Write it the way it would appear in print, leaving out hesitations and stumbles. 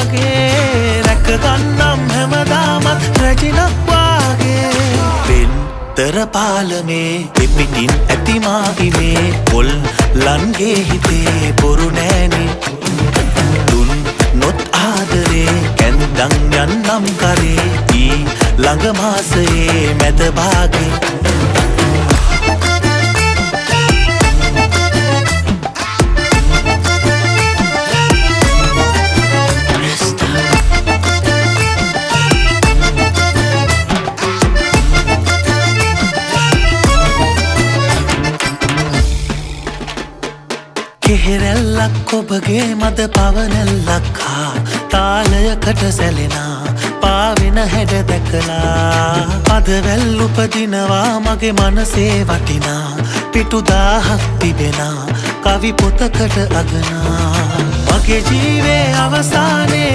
වාගේ රැක ගන්නම් හැමදාමත් රැජිනක් වාගේ පෙන්තර පාලමේ එපිටින් ඇතිමා ඉමේ පොල් ලන්ගේ හිතේ බොරු නෑනේ දුන් නොත් ආදරේ කැන්දන් යන්නම් කරේ ඊ ළඟ මාසයේ මැද භාගේ කෙහෙරැල්ලක් ඔබගේ මද පවනැල්ලක් හා තාලයකට සැලෙනා පාවෙන හැඩ දැකලා පදවැල් උපදිනවා මගේ මනසේ වටිනා පිටු 1000ක් තිබෙනා කවි පොතකට අගනා මගේ ජීවේ අවසානයේ